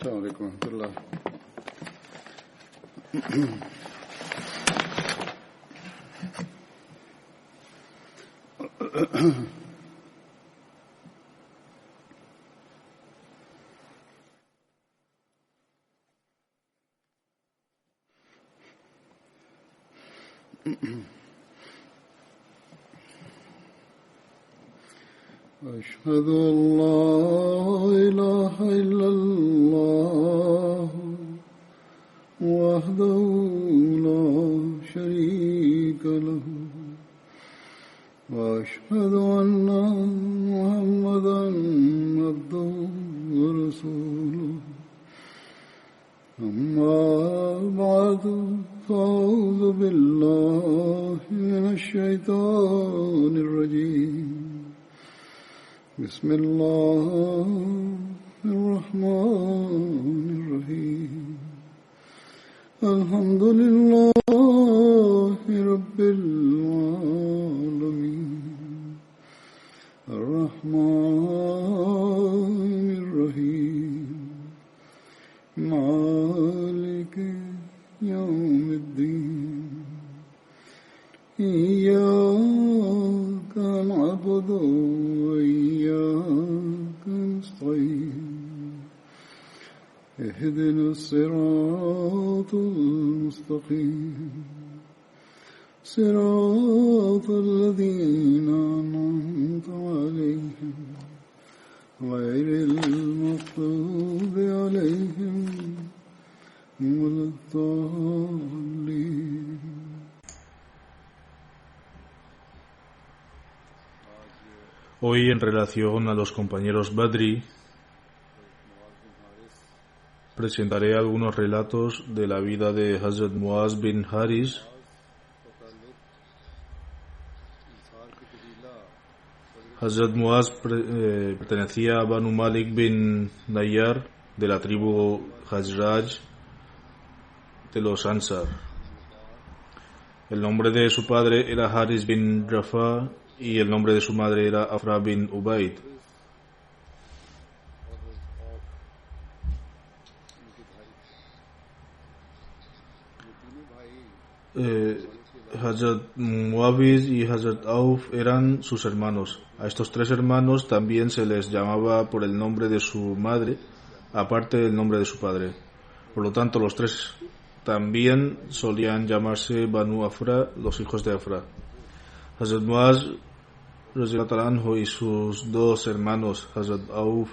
السلام عليكم ورحمة الله. أشهد أن لا إله إلا الله وحده لا شريك له وأشهد أن محمدا عبده ورسوله أما بعد فأعوذ بالله من الشيطان الرجيم بسم الله الرحمن الرحيم الحمد لله رب العالمين الرحمن الرحيم مالك يوم الدين إياك نعبد وإياك نستعين اهدنا الصراط المستقيم صراط الذين أنعمت عليهم غير المغضوب عليهم ولا الضالين. Hoy, en relación a los compañeros Badri, presentaré algunos relatos de la vida de Hazrat Muaz bin Haris. Hazrat Muaz pertenecía a Banu Malik bin Nayyar, de la tribu Khazraj de los Ansar. El nombre de su padre era Haris bin Rafa y el nombre de su madre era Afra bin Ubaid. Hazrat Muawiz y Hazrat Auf eran sus hermanos. A estos tres hermanos también se les llamaba por el nombre de su madre, aparte del nombre de su padre. Por lo tanto, los tres también solían llamarse Banu Afra, los hijos de Afra. Hazrat Muaz y sus dos hermanos, Hazrat Auf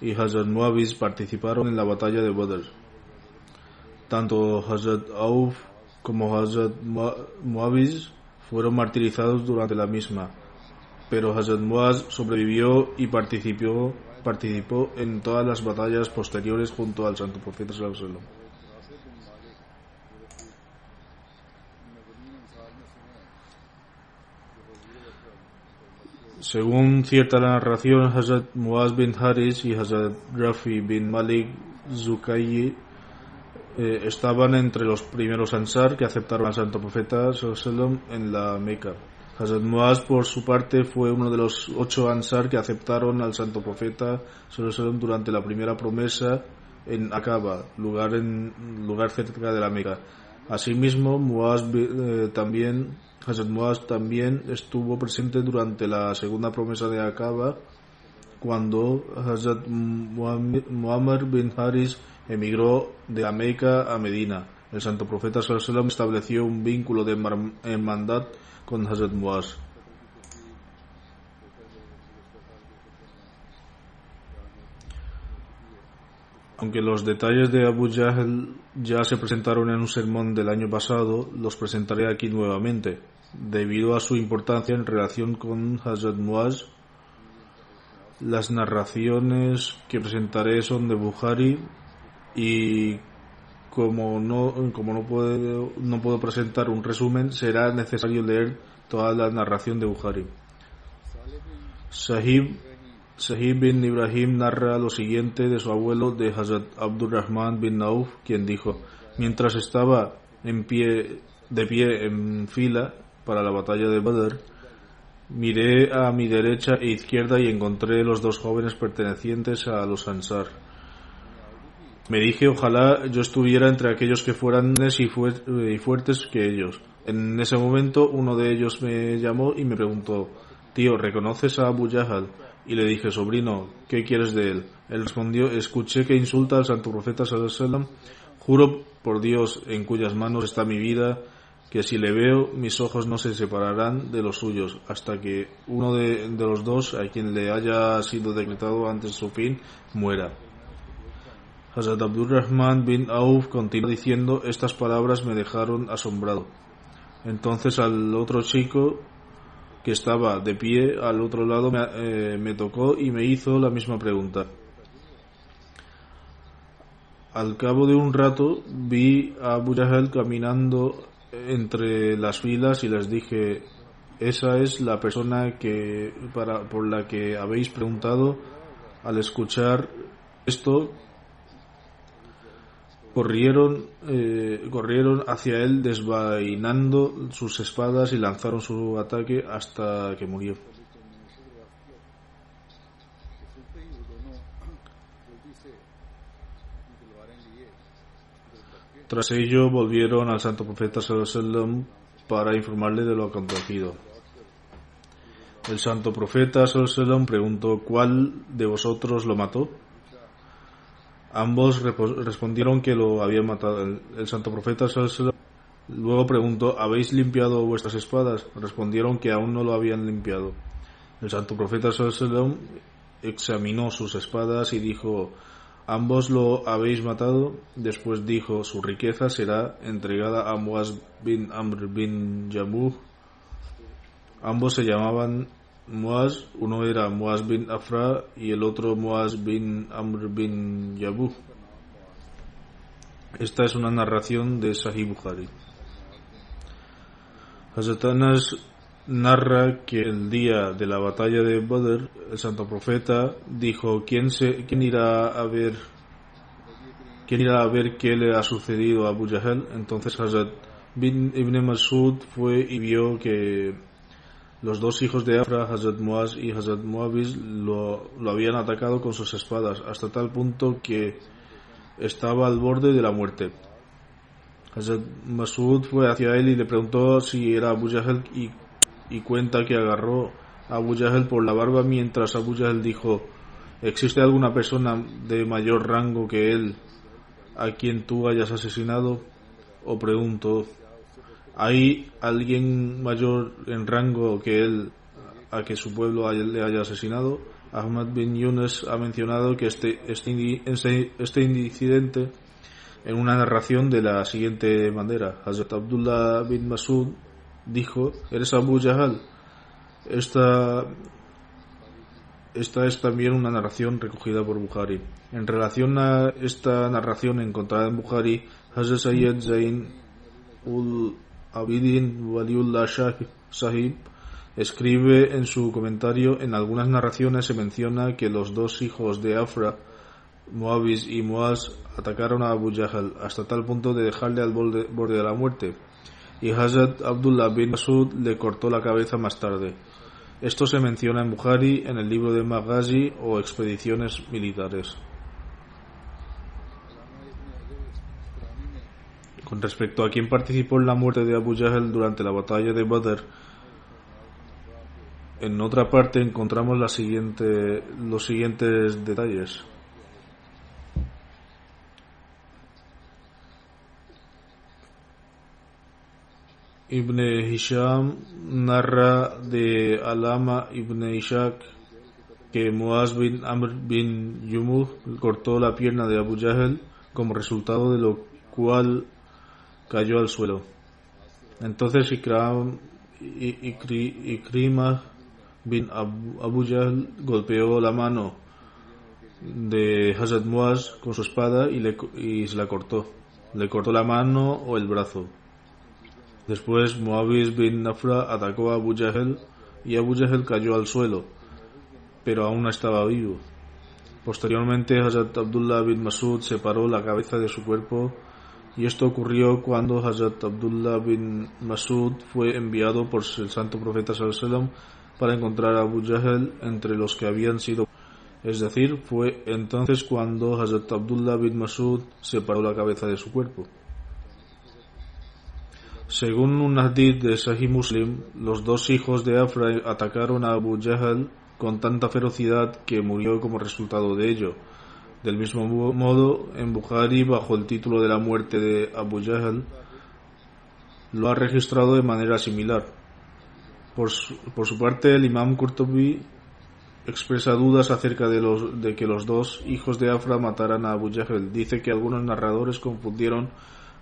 y Hazrat Muawiz, participaron en la batalla de Badr. Tanto Hazrat Auf como Hazrat Muawiz fueron martirizados durante la misma, pero Hazrat Muaz sobrevivió y participó en todas las batallas posteriores junto al Santo Profeta sallallahu alaihi wasallam. Según cierta narración, Hazrat Muaz bin Haris y Hazrat Rafi bin Malik Zukayi estaban entre los primeros Ansar que aceptaron al Santo Profeta sallallahu alaihi wasallam en la Meca. Hazrat Muaz, por su parte, fue uno de los 8 Ansar que aceptaron al Santo Profeta sallallahu alaihi wasallam durante la primera promesa en Aqaba, lugar cerca de la Meca. Asimismo, Hazrat Muaz también estuvo presente durante la segunda promesa de Aqaba, cuando Hazrat Muammar bin Haris emigró de la Meca a Medina. El Santo Profeta sallallahu alaihi wasallam estableció un vínculo de hermandad con Hazrat Muaz. Aunque los detalles de Abu Jahl ya se presentaron en un sermón del año pasado, los presentaré aquí nuevamente, debido a su importancia en relación con Hazrat Muaz. Las narraciones que presentaré son de Bukhari y como no puedo presentar un resumen, será necesario leer toda la narración de Bukhari. Sahib bin Ibrahim narra lo siguiente de su abuelo, de Hazrat Abdurrahman bin Auf, quien dijo: mientras estaba de pie en fila para la batalla de Badr, miré a mi derecha e izquierda y encontré los dos jóvenes pertenecientes a los Ansar. Me dije, ojalá yo estuviera entre aquellos que fueran y fuertes que ellos. En ese momento uno de ellos me llamó y me preguntó, tío, ¿reconoces a Abu Jahl? Y le dije, sobrino, ¿qué quieres de él? Él respondió, escuché que insulta al santo profeta sallallahu alaihi wasallam. Juro por Dios en cuyas manos está mi vida, que si le veo, mis ojos no se separarán de los suyos, hasta que uno de los dos, a quien le haya sido decretado antes de su fin, muera. Hazrat Abdurrahman bin Auf continuó diciendo, estas palabras me dejaron asombrado. Entonces al otro chico que estaba de pie al otro lado me tocó y me hizo la misma pregunta. Al cabo de un rato vi a Abu Jahl caminando entre las filas y les dije, esa es la persona por la que habéis preguntado. Al escuchar esto, corrieron hacia él desvainando sus espadas y lanzaron su ataque hasta que murió. Tras ello volvieron al santo profeta sallallahu alaihi wasallam para informarle de lo acontecido. El santo profeta sallallahu alaihi wasallam preguntó, ¿cuál de vosotros lo mató? Ambos respondieron que lo habían matado. El santo profeta sallallahu alaihi wasallam luego preguntó, ¿habéis limpiado vuestras espadas? Respondieron que aún no lo habían limpiado. El santo profeta sallallahu alaihi wasallam examinó sus espadas y dijo, ¿ambos lo habéis matado? Después dijo, su riqueza será entregada a Muaz bin Amr bin Jamuh. Ambos se llamaban Muaz, uno era Muaz bin Afra y el otro Muaz bin Amr bin Jamuh. Esta es una narración de Sahih Bukhari. Hazrat Anas narra que el día de la batalla de Badr, el santo profeta dijo, ¿quién irá a ver qué le ha sucedido a Abu Jahl? Entonces Hazrat Ibn Mas'ud fue y vio que los dos hijos de Afra, Hazrat Muaz y Hazrat Muawiz, lo habían atacado con sus espadas, hasta tal punto que estaba al borde de la muerte. Hazrat Mas'ud fue hacia él y le preguntó si era Abu Jahl y cuenta que agarró a Abu Jahl por la barba mientras Abu Jahl dijo, ¿existe alguna persona de mayor rango que él a quien tú hayas asesinado? O preguntó, ¿hay alguien mayor en rango que él a que su pueblo le haya asesinado? Ahmad bin Yunus ha mencionado que este incidente en una narración de la siguiente manera. Hazrat Abdullah bin Mas'ud dijo, ¿eres Abu Jahl? Esta es también una narración recogida por Bukhari. En relación a esta narración encontrada en Bukhari, Hazrat Sayyid Zain ul Abidin Waliullah Sahib escribe en su comentario, en algunas narraciones se menciona que los dos hijos de Afra, Muawiz y Muaz, atacaron a Abu Jahl hasta tal punto de dejarle al borde de la muerte, y Hazrat Abdullah bin Mas'ud le cortó la cabeza más tarde. Esto se menciona en Bukhari en el libro de Maghazi o expediciones militares. Con respecto a quién participó en la muerte de Abu Jahl durante la batalla de Badr, en otra parte encontramos los siguientes detalles. Ibn Hisham narra de Alama Ibn Ishaq que Muaz bin Amr bin Jamuh cortó la pierna de Abu Jahl, como resultado de lo cual cayó al suelo. Entonces Ikrimah bin Abu Jahl golpeó la mano de Hazrat Muaz con su espada y se la cortó. Le cortó la mano o el brazo. Después Muawiz bin Afra atacó a Abu Jahl y Abu Jahl cayó al suelo, pero aún no estaba vivo. Posteriormente Hazrat Abdullah bin Mas'ud separó la cabeza de su cuerpo, y esto ocurrió cuando Hazrat Abdullah bin Mas'ud fue enviado por el santo profeta sallallahu alaihi wasallam para encontrar a Abu Jahl entre los que habían sido. Es decir, fue entonces cuando Hazrat Abdullah bin Masud separó la cabeza de su cuerpo. Según un hadith de Sahih Muslim, los dos hijos de Afra atacaron a Abu Jahl con tanta ferocidad que murió como resultado de ello. Del mismo modo, en Bukhari, bajo el título de la muerte de Abu Jahl, lo ha registrado de manera similar. Por su parte, el Imam Qurtubi expresa dudas acerca de que los dos hijos de Afra mataran a Abu Jahl. Dice que algunos narradores confundieron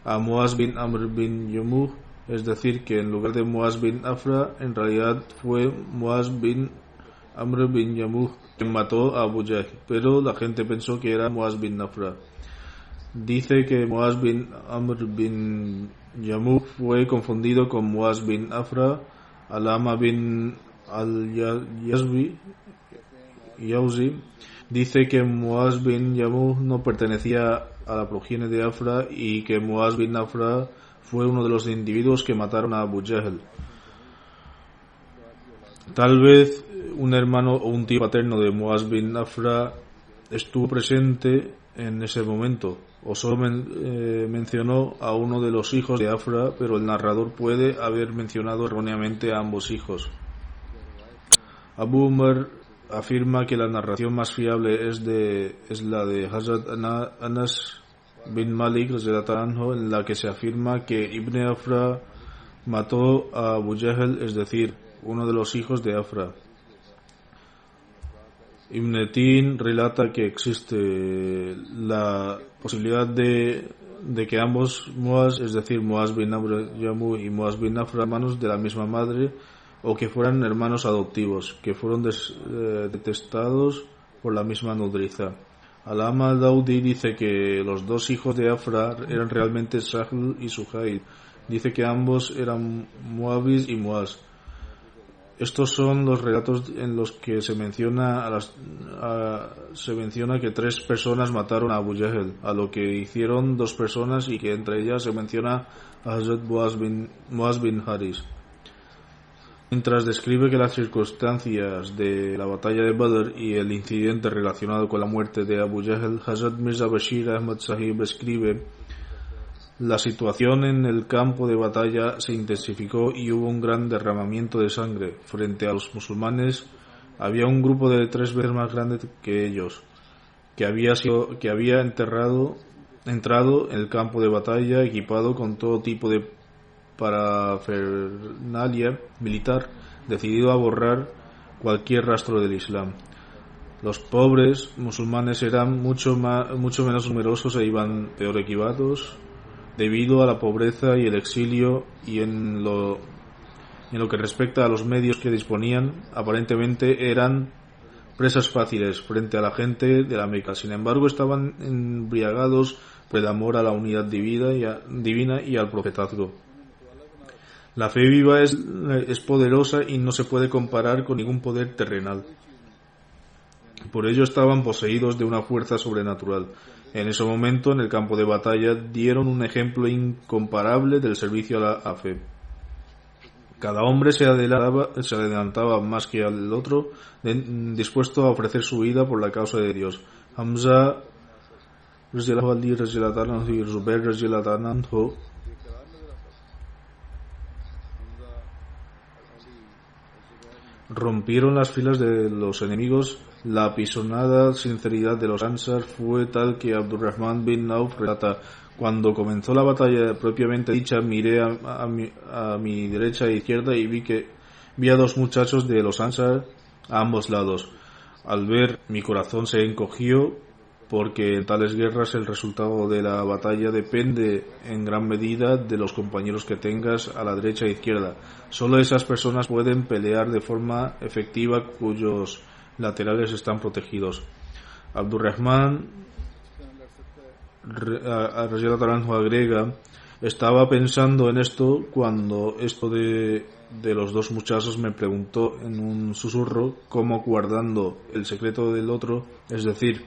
a Muaz bin Amr bin Yamuh, es decir, que en lugar de Muaz bin Afra, en realidad fue Muaz bin Amr bin Yamuh quien mató a Abu Jahl, pero la gente pensó que era Muaz bin Afra. Dice que Muaz bin Amr bin Yamuh fue confundido con Muaz bin Afra. Alama bin al-Yazbi dice que Muaz bin Yamuh no pertenecía a la progenie de Afra y que Muaz bin Afra fue uno de los individuos que mataron a Abu Jahl. Tal vez un hermano o un tío paterno de Muaz bin Afra estuvo presente en ese momento, o solo mencionó a uno de los hijos de Afra, pero el narrador puede haber mencionado erróneamente a ambos hijos. Abu Umar afirma que la narración más fiable es la de Hazrat Anas bin Malik en la que se afirma que Ibn Afra mató a Abu Jahl, es decir, uno de los hijos de Afra. Ibn Tin relata que existe la posibilidad de que ambos Muaz, es decir, Muaz bin Amr Yamuh y Muaz bin Afra, hermanos de la misma madre, o que fueran hermanos adoptivos, que fueron detestados por la misma nodriza. Alama al-Daudi dice que los dos hijos de Afra eran realmente Sahl y Suhail. Dice que ambos eran Muawiz y Muaz. Estos son los relatos en los que se menciona que 3 personas mataron a Abu Jahl, a lo que hicieron 2 personas y que entre ellas se menciona a Hazrat Muaz bin Haris. Mientras describe que las circunstancias de la batalla de Badr y el incidente relacionado con la muerte de Abu Jahl, Hazrat Mirza Bashir Ahmad Sahib escribe: la situación en el campo de batalla se intensificó y hubo un gran derramamiento de sangre. Frente a los musulmanes había un grupo de 3 veces más grande que ellos, que había entrado en el campo de batalla equipado con todo tipo de parafernalia militar, decidido a borrar cualquier rastro del Islam. Los pobres musulmanes eran mucho menos numerosos e iban peor equipados debido a la pobreza y el exilio, y en lo que respecta a los medios que disponían, aparentemente eran presas fáciles frente a la gente de la Meca. Sin embargo, estaban embriagados por el amor a la unidad divina y al profetazgo. La fe viva es poderosa y no se puede comparar con ningún poder terrenal. Por ello estaban poseídos de una fuerza sobrenatural. En ese momento, en el campo de batalla, dieron un ejemplo incomparable del servicio a la fe. Cada hombre se adelantaba más que al otro, dispuesto a ofrecer su vida por la causa de Dios. Hamza y Zubair rompieron las filas de los enemigos. La apisonada sinceridad de los Ansar fue tal que Abdurrahman bin Auf relata: cuando comenzó la batalla propiamente dicha, miré a mi derecha e izquierda y vi a 2 muchachos de los Ansar a ambos lados. Al ver, mi corazón se encogió, porque en tales guerras el resultado de la batalla depende en gran medida de los compañeros que tengas a la derecha e izquierda. Solo esas personas pueden pelear de forma efectiva cuyos laterales están protegidos. Abdurrahman agrega: estaba pensando en esto cuando esto de los 2 muchachos me preguntó en un susurro, como guardando el secreto del otro, es decir,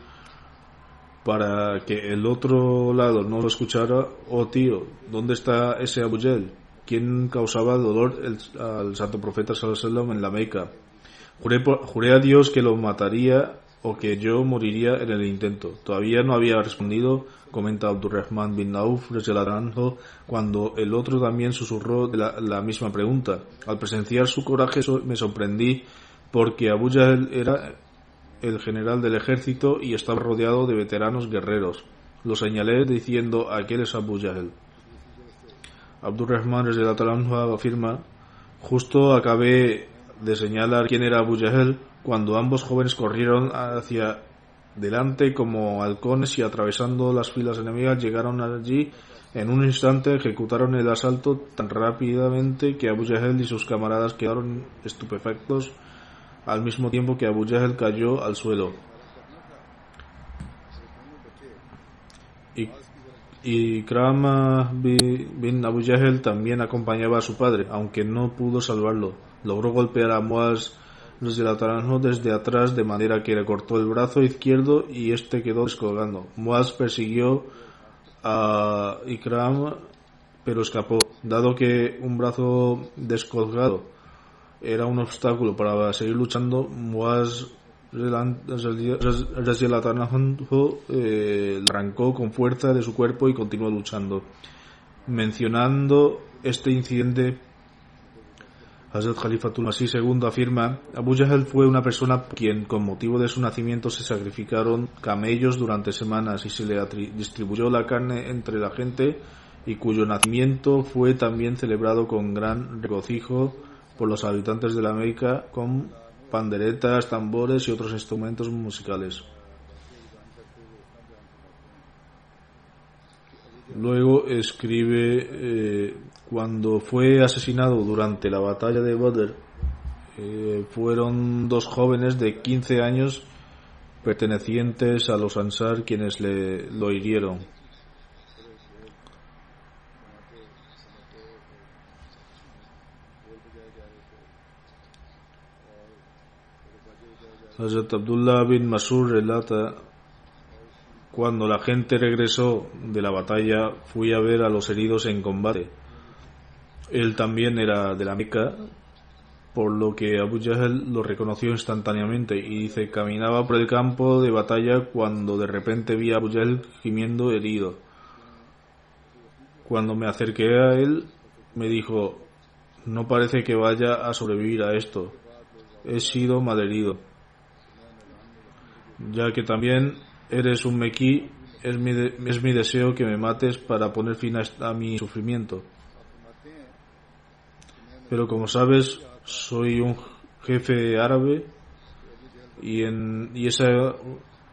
para que el otro lado no lo escuchara: oh tío, ¿dónde está ese Abu Jahl? ¿Quién causaba dolor al santo profeta sallallahu alaihi wasallam en la Meca? Juré a Dios que lo mataría o que yo moriría en el intento. Todavía no había respondido, comenta Abdurrahman bin Auf, cuando el otro también susurró la misma pregunta. Al presenciar su coraje me sorprendí porque Abu Jahl era el general del ejército y estaba rodeado de veteranos guerreros. Lo señalé diciendo: aquel es Abu Jahl. Abdurrahman afirma: justo acabé de señalar quién era Abu Jahl cuando ambos jóvenes corrieron hacia delante como halcones y atravesando las filas enemigas llegaron allí. En un instante ejecutaron el asalto tan rápidamente que Abu Jahl y sus camaradas quedaron estupefactos al mismo tiempo que Abu Jahl cayó al suelo. Y Krama bin Abu Jahl también acompañaba a su padre, aunque no pudo salvarlo. Logró golpear a Muaz desde atrás de manera que le cortó el brazo izquierdo y este quedó descolgando. Muaz persiguió a Ikram pero escapó. Dado que un brazo descolgado era un obstáculo para seguir luchando, Muaz arrancó con fuerza de su cuerpo y continuó luchando. Mencionando este incidente, Hazrat Khalifatul Masih II afirma: Abu Jahl fue una persona quien con motivo de su nacimiento se sacrificaron camellos durante semanas y se le distribuyó la carne entre la gente, y cuyo nacimiento fue también celebrado con gran regocijo por los habitantes de la Meca con panderetas, tambores y otros instrumentos musicales. Luego escribe: cuando fue asesinado durante la batalla de Badr, fueron dos jóvenes de 15 años pertenecientes a los Ansar quienes lo hirieron. Hazrat Abdullah bin Mas'ud relata: cuando la gente regresó de la batalla, fui a ver a los heridos en combate. Él también era de la Meca, por lo que Abu Jahl lo reconoció instantáneamente, y dice: caminaba por el campo de batalla cuando de repente vi a Abu Jahl gimiendo herido. Cuando me acerqué a él, me dijo: no parece que vaya a sobrevivir a esto. He sido malherido. Ya que también eres un mequí, es mi deseo que me mates para poner fin a mi sufrimiento. Pero como sabes, soy un jefe árabe y es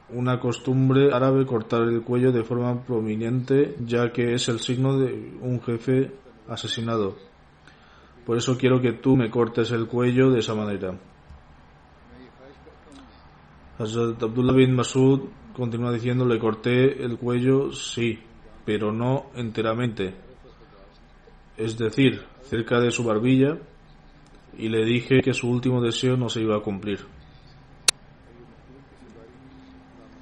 una costumbre árabe cortar el cuello de forma prominente, ya que es el signo de un jefe asesinado. Por eso quiero que tú me cortes el cuello de esa manera. Hazrat Abdullah bin Mas'ud continúa diciendo: le corté el cuello, sí, pero no enteramente, es decir, cerca de su barbilla, y le dije que su último deseo no se iba a cumplir.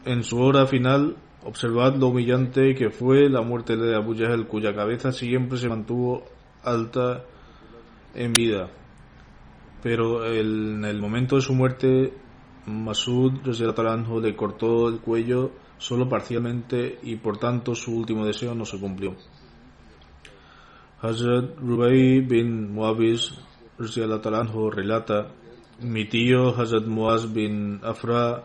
En su hora final, observad lo humillante que fue la muerte de Abu Jahl, cuya cabeza siempre se mantuvo alta en vida, pero en el momento de su muerte, Masud le cortó el cuello solo parcialmente y por tanto su último deseo no se cumplió. Hazrat Rubai bin Muawiz relata: mi tío Hazrat Muaz bin Afra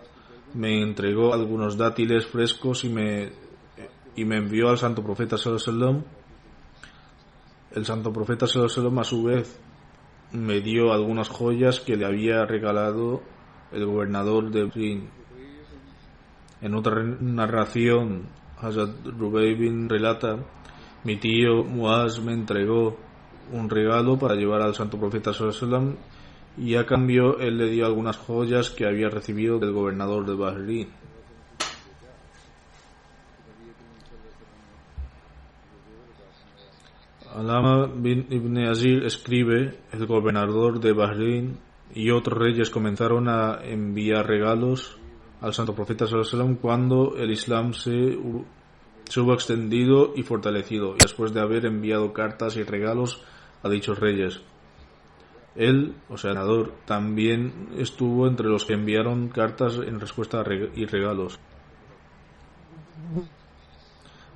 me entregó algunos dátiles frescos y me envió al santo profeta sallallahu alaihi wasallam. El santo profeta sallallahu alaihi wasallam a su vez me dio algunas joyas que le había regalado el gobernador de Bahrein. En otra narración, Hazrat Rubai bin relata: mi tío Muaz me entregó un regalo para llevar al santo profeta sallallahu alaihi wasallam, y a cambio él le dio algunas joyas que había recibido del gobernador de Bahrein. Alama bin Ibn Azir escribe: el gobernador de Bahrein y otros reyes comenzaron a enviar regalos al santo profeta sallallahu alaihi wasallam cuando el Islam se hubo extendido y fortalecido, y después de haber enviado cartas y regalos a dichos reyes. Él, o sea, el senador, también estuvo entre los que enviaron cartas en respuesta y regalos.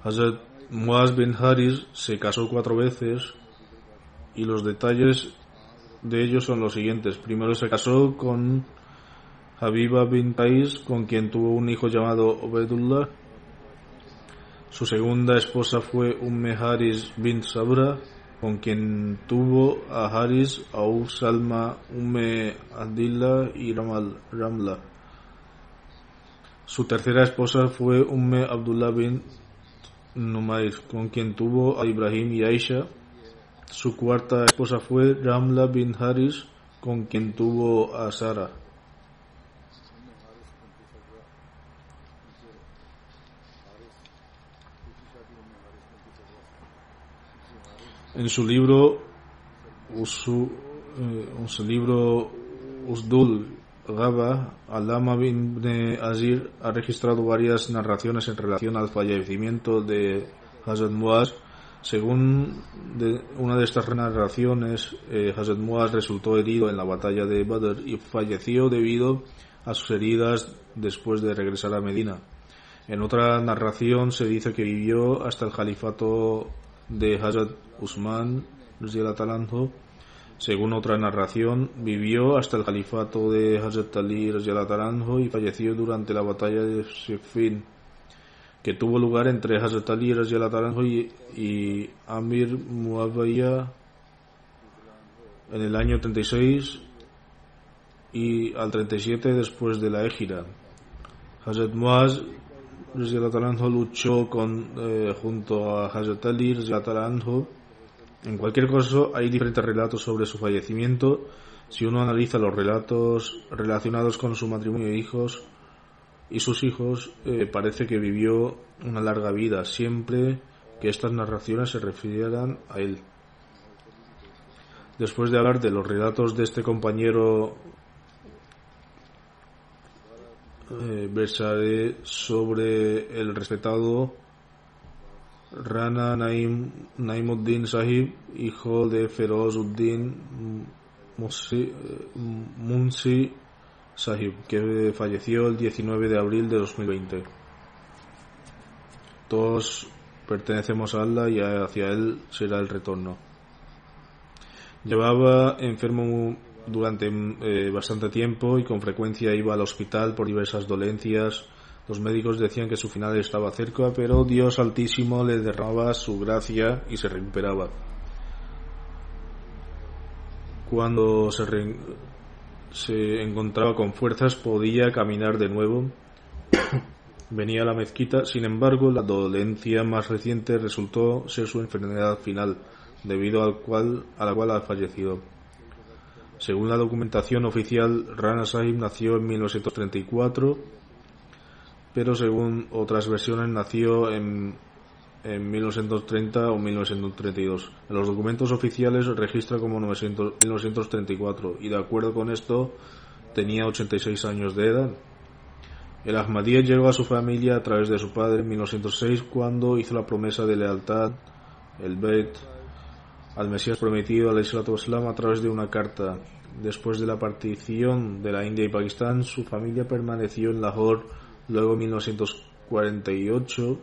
Hazrat Muaz bin Haris se casó 4 veces y los detalles de ellos son los siguientes. Primero se casó con Habiba bin Qais, con quien tuvo un hijo llamado Obedullah. Su segunda esposa fue Haris bin Sabra, con quien tuvo a Haris, Auf, Salma, Adillah y Ramla. Su tercera esposa fue Abdullah bin Numair, con quien tuvo a Ibrahim y Aisha. Su cuarta esposa fue Ramla bin Haris, con quien tuvo a Sara. En su libro Usdul Ghaba, Alama bin Azir ha registrado varias narraciones en relación al fallecimiento de Hazrat Muaz. Según una de estas narraciones, Hazrat Muaz resultó herido en la batalla de Badr y falleció debido a sus heridas después de regresar a Medina. En otra narración se dice que vivió hasta el califato de Hazrat Usman radhiyallahu anhu. Según otra narración, vivió hasta el califato de Hazrat Ali radhiyallahu anhu y falleció durante la batalla de Siffin, que tuvo lugar entre Hazrat Ali radhiyallahu anhu y Amir Muawiyah en el año 36 y al 37 después de la Égira. Hazrat Muaz radhiyallahu anhu luchó junto a Hazrat Ali radhiyallahu anhu. En cualquier caso, hay diferentes relatos sobre su fallecimiento. Si uno analiza los relatos relacionados con su matrimonio y sus hijos, parece que vivió una larga vida, siempre que estas narraciones se refirieran a él. Después de hablar de los relatos de este compañero, versaré sobre el respetado Rana Naimuddin Sahib, hijo de Ferozuddin Munshi Sahib, que falleció el 19 de abril de 2020. Todos pertenecemos a Allah y hacia Él será el retorno. Llevaba enfermo durante bastante tiempo y con frecuencia iba al hospital por diversas dolencias. Los médicos decían que su final estaba cerca, pero Dios Altísimo le derramaba su gracia y se recuperaba. Cuando se encontraba con fuerzas, podía caminar de nuevo. Venía a la mezquita. Sin embargo, la dolencia más reciente resultó ser su enfermedad final, debido a la cual ha fallecido. Según la documentación oficial, Rana Sahib nació en 1934, pero según otras versiones nació en 1930 o 1932. En los documentos oficiales registra como 1934 y de acuerdo con esto tenía 86 años de edad. El Ahmadiyya llegó a su familia a través de su padre en 1906 cuando hizo la promesa de lealtad, el Beit, al Mesías prometido alayhi salatu wassalam a través de una carta. Después de la partición de la India y Pakistán, su familia permaneció en Lahore. Luego en 1948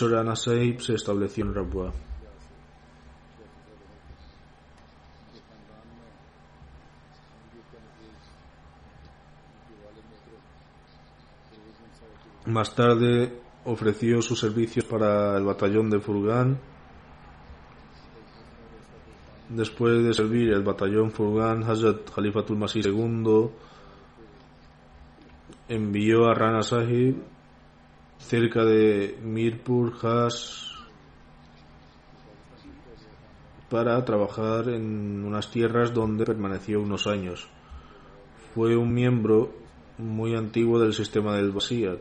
Rana Sahib se estableció en Rabwa. Más tarde ofreció sus servicios para el batallón de Furgan. Después de servir el batallón Furgan, Hazrat Khalifatul Masih II envió a Rana Sahib cerca de Mirpur Khas para trabajar en unas tierras donde permaneció unos años. Fue un miembro muy antiguo del sistema del Wasiat,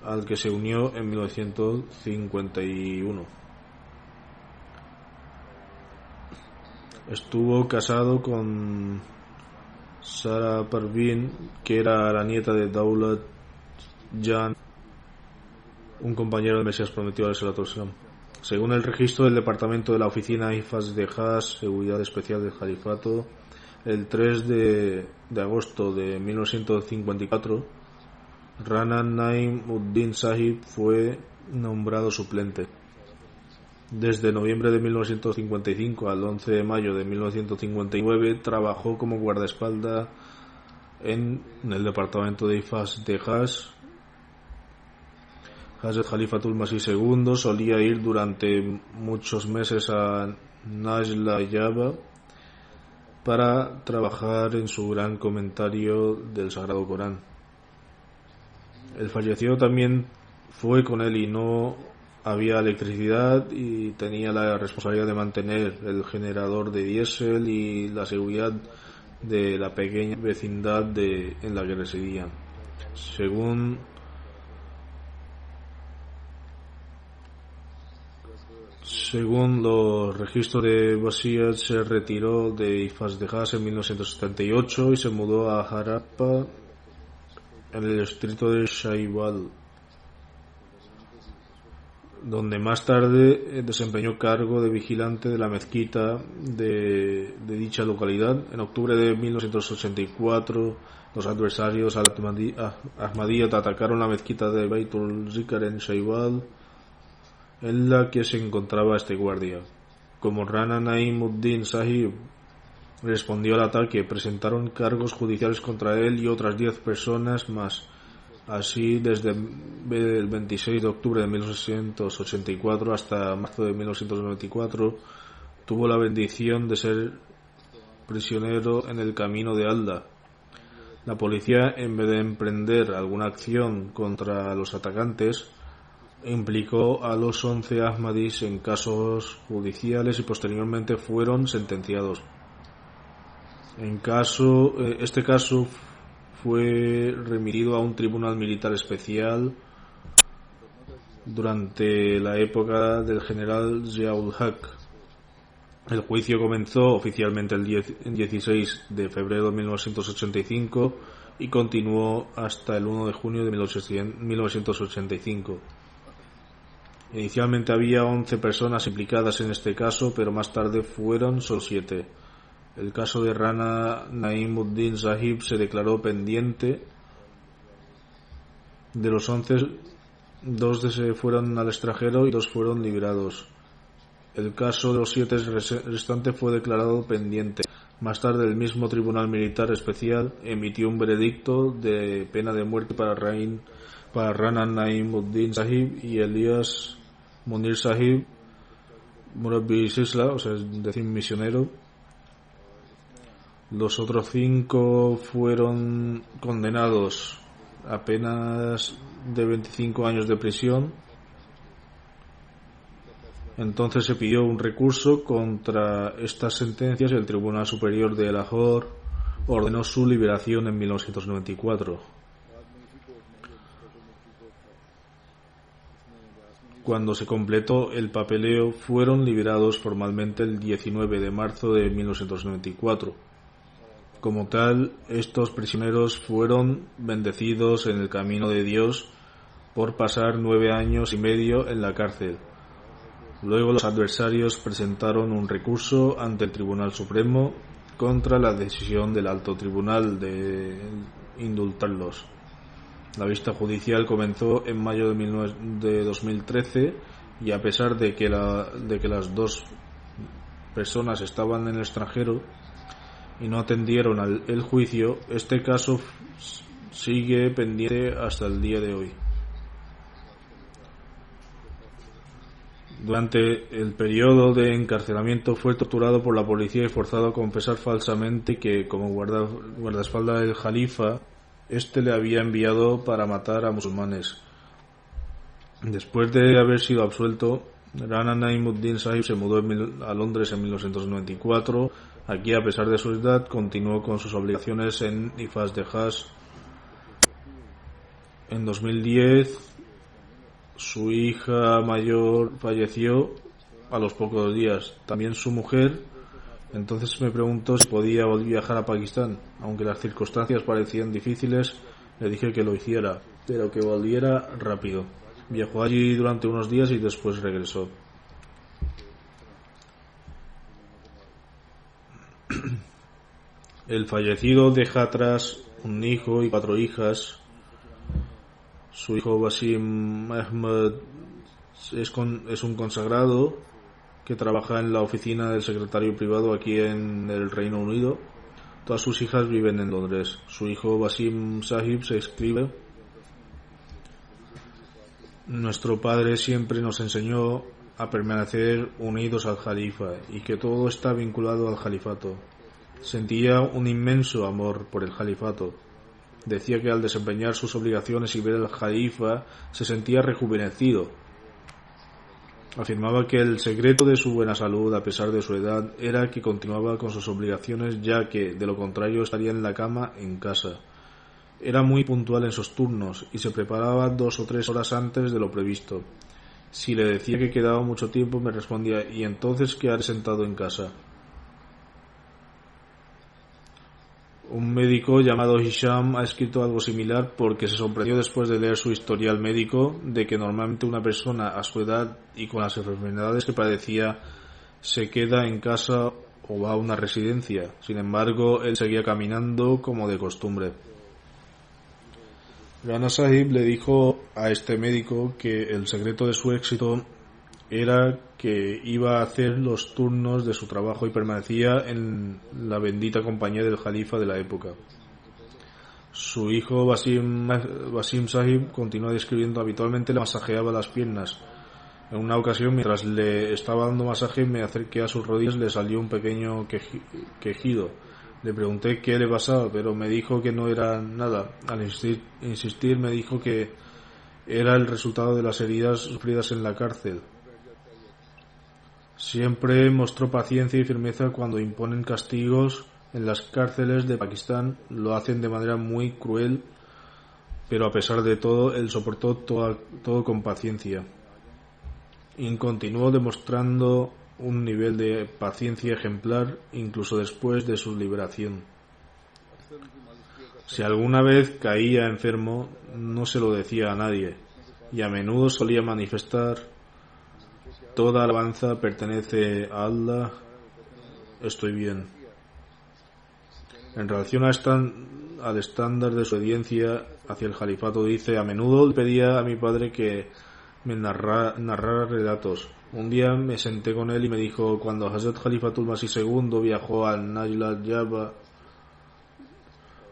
al que se unió en 1951. Estuvo casado con Sara Parveen, que era la nieta de Daulat Jan, un compañero del Mesías prometido alayhi salatu wassalam. Según el registro del departamento de la oficina Hifaz de Hajj, Seguridad Especial del Califato, el 3 de agosto de 1954, Rana Naim Uddin Sahib fue nombrado suplente. Desde noviembre de 1955 al 11 de mayo de 1959 trabajó como guardaespaldas en el departamento de Hifaz de Hajj. Hazrat Khalifatul Masih II solía ir durante muchos meses a Najla Yaba para trabajar en su gran comentario del Sagrado Corán. El fallecido también fue con él y no había electricidad y tenía la responsabilidad de mantener el generador de diésel y la seguridad de la pequeña vecindad en la que residían. Según los registros de Basiyat, se retiró de Hifaz de Hajj en 1978 y se mudó a Harappa, en el distrito de Shaibal, donde más tarde desempeñó cargo de vigilante de la mezquita de dicha localidad. En octubre de 1984, los adversarios Ahmadiyyat atacaron la mezquita de Baitul Zikr en Shaibal, en la que se encontraba este guardia. Como Rana Naim Uddin Sahib respondió al ataque, presentaron cargos judiciales contra él y otras 10 personas más. Así, desde el 26 de octubre de 1984 hasta marzo de 1994, tuvo la bendición de ser prisionero en el camino de Alda. La policía, en vez de emprender alguna acción contra los atacantes, implicó a los 11 Ahmadis en casos judiciales y posteriormente fueron sentenciados. Este caso fue remitido a un tribunal militar especial durante la época del general Ziaul Haq. El juicio comenzó oficialmente el 16 de febrero de 1985 y continuó hasta el 1 de junio de 1985. Inicialmente había 11 personas implicadas en este caso, pero más tarde fueron solo 7. El caso de Rana Naim Uddin Sahib se declaró pendiente. De los 11, 2 se fueron al extranjero y 2 fueron liberados. El caso de los 7 restantes fue declarado pendiente. Más tarde, el mismo Tribunal Militar Especial emitió un veredicto de pena de muerte para Rana Naim Uddin Sahib y Elias Munir Sahib, Murabbi Sisla, o sea, es decir, misionero. Los otros 5 fueron condenados a penas de 25 años de prisión. Entonces se pidió un recurso contra estas sentencias y el Tribunal Superior de Lahore ordenó su liberación en 1994. Cuando se completó el papeleo, fueron liberados formalmente el 19 de marzo de 1994. Como tal, estos prisioneros fueron bendecidos en el camino de Dios por pasar 9 años y medio en la cárcel. Luego los adversarios presentaron un recurso ante el Tribunal Supremo contra la decisión del Alto Tribunal de indultarlos. La vista judicial comenzó en mayo de 2013 y a pesar de que las 2 personas estaban en el extranjero y no atendieron el juicio, este caso sigue pendiente hasta el día de hoy. Durante el periodo de encarcelamiento fue torturado por la policía y forzado a confesar falsamente que, como guardaespaldas del Jalifa, le había enviado para matar a musulmanes. Después de haber sido absuelto, Rana Naim Uddin Sahib se mudó a Londres en 1994. Aquí, a pesar de su edad, continuó con sus obligaciones en Hifaz de Hajj. En 2010, su hija mayor falleció a los pocos días. También su mujer. Entonces me preguntó si podía viajar a Pakistán. Aunque las circunstancias parecían difíciles, le dije que lo hiciera, pero que volviera rápido. Viajó allí durante unos días y después regresó. El fallecido deja atrás un hijo y 4 hijas. Su hijo Wasim Ahmed es un consagrado que trabaja en la oficina del secretario privado aquí en el Reino Unido. Todas sus hijas viven en Londres. Su hijo Wasim Sahib se escribe: nuestro padre siempre nos enseñó a permanecer unidos al Jalifa y que todo está vinculado al Jalifato. Sentía un inmenso amor por el Jalifato. Decía que al desempeñar sus obligaciones y ver al Jalifa se sentía rejuvenecido. Afirmaba que el secreto de su buena salud, a pesar de su edad, era que continuaba con sus obligaciones, ya que, de lo contrario, estaría en la cama en casa. Era muy puntual en sus turnos y se preparaba 2 o 3 horas antes de lo previsto. Si le decía que quedaba mucho tiempo, me respondía: ¿y entonces qué haré sentado en casa? Un médico llamado Hisham ha escrito algo similar porque se sorprendió después de leer su historial médico de que normalmente una persona a su edad y con las enfermedades que padecía se queda en casa o va a una residencia. Sin embargo, él seguía caminando como de costumbre. Rana Sahib le dijo a este médico que el secreto de su éxito era que iba a hacer los turnos de su trabajo y permanecía en la bendita compañía del Jalifa de la época. Su hijo Wasim Sahib continuó describiendo: habitualmente le masajeaba las piernas. En una ocasión, mientras le estaba dando masaje, me acerqué a sus rodillas y le salió un pequeño quejido. Le pregunté qué le pasaba, pero me dijo que no era nada. Al insistir me dijo que era el resultado de las heridas sufridas en la cárcel. Siempre mostró paciencia y firmeza cuando imponen castigos en las cárceles de Pakistán. Lo hacen de manera muy cruel, pero a pesar de todo, él soportó todo con paciencia. Y continuó demostrando un nivel de paciencia ejemplar incluso después de su liberación. Si alguna vez caía enfermo, no se lo decía a nadie, y a menudo solía manifestar: toda alabanza pertenece a Allah, estoy bien. En relación al estándar de su obediencia hacia el Jalifato, dice: a menudo le pedía a mi padre que me narrara relatos. Un día me senté con él y me dijo: cuando Hazrat Khalifatul Masih II viajó al Najla Jabba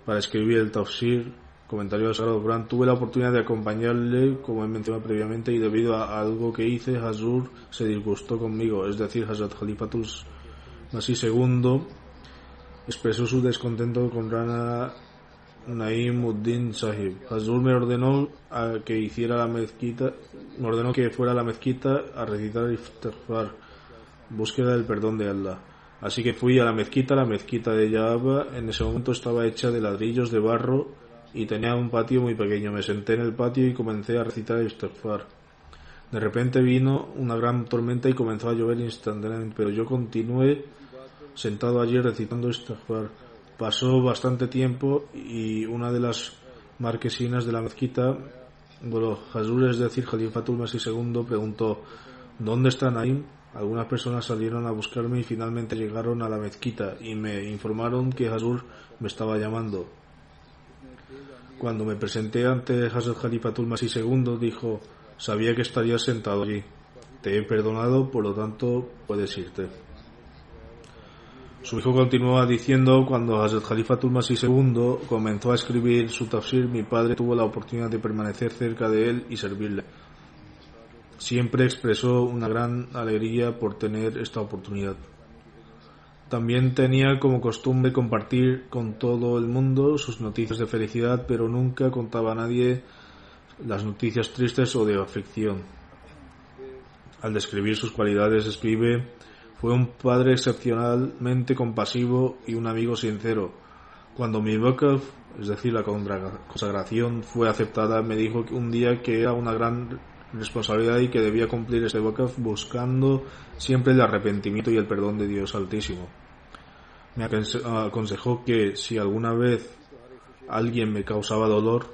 para escribir el Tafsir, comentario del Sagrado Corán, tuve la oportunidad de acompañarle, como he mencionado previamente, y debido a algo que hice, Hazur se disgustó conmigo, es decir, Hazrat Khalifatul Masih II expresó su descontento con Rana Naimuddin Sahib. Hazur me ordenó que fuera a la mezquita a recitar istighfar, búsqueda del perdón de Allah. Así que fui a la mezquita de Jabba. En ese momento estaba hecha de ladrillos de barro y tenía un patio muy pequeño. Me senté en el patio y comencé a recitar el istighfar. De repente vino una gran tormenta y comenzó a llover instantáneamente, pero yo continué sentado allí recitando istighfar. Pasó bastante tiempo y una de las marquesinas de la mezquita, Hazur, es decir, Khalifatul Masih II, preguntó: ¿dónde está Naim? Algunas personas salieron a buscarme y finalmente llegaron a la mezquita y me informaron que Hazur me estaba llamando. Cuando me presenté ante Hazrat Khalifatul Masih II, dijo: sabía que estarías sentado allí. Te he perdonado, por lo tanto puedes irte. Su hijo continúa diciendo: cuando Hazrat Khalifatul Masih II comenzó a escribir su tafsir, mi padre tuvo la oportunidad de permanecer cerca de él y servirle. Siempre expresó una gran alegría por tener esta oportunidad. También tenía como costumbre compartir con todo el mundo sus noticias de felicidad, pero nunca contaba a nadie las noticias tristes o de aflicción. Al describir sus cualidades, escribe: fue un padre excepcionalmente compasivo y un amigo sincero. Cuando mi wakaf, es decir, la consagración, fue aceptada, me dijo un día que era una gran responsabilidad y que debía cumplir este wakaf buscando siempre el arrepentimiento y el perdón de Dios Altísimo. Me aconsejó que si alguna vez alguien me causaba dolor,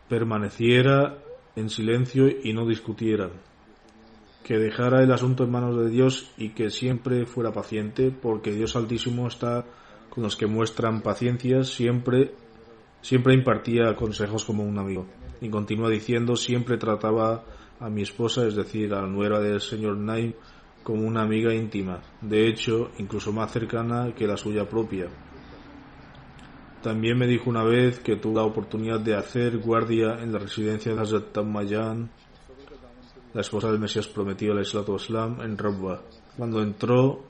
permaneciera en silencio y no discutiera, que dejara el asunto en manos de Dios y que siempre fuera paciente, porque Dios Altísimo está con los que muestran paciencia, siempre impartía consejos como un amigo. Y continúa diciendo, siempre trataba a mi esposa, es decir, a la nuera del señor Naim, como una amiga íntima, de hecho, incluso más cercana que la suya propia. También me dijo una vez que tuvo la oportunidad de hacer guardia en la residencia de Hazrat Tamayan, la esposa del Mesías prometido, alayhi salatu wassalam, en Rabwa. Cuando entró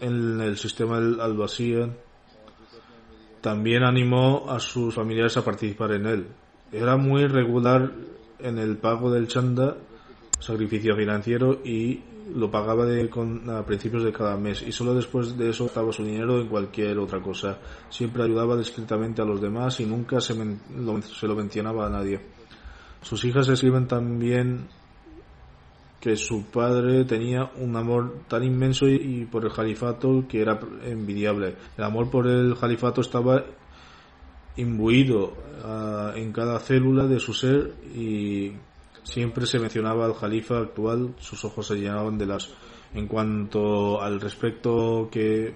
en el sistema del Al-Basiyan, también animó a sus familiares a participar en él. Era muy regular en el pago del chanda, sacrificio financiero, y lo pagaba a principios de cada mes, y solo después de eso gastaba su dinero en cualquier otra cosa. Siempre ayudaba discretamente a los demás y nunca se lo mencionaba a nadie. Sus hijas escriben también que su padre tenía un amor tan inmenso y por el califato que era envidiable. El amor por el califato estaba imbuido en cada célula de su ser, y siempre se mencionaba al califa actual, sus ojos se llenaban de las. En cuanto al respeto que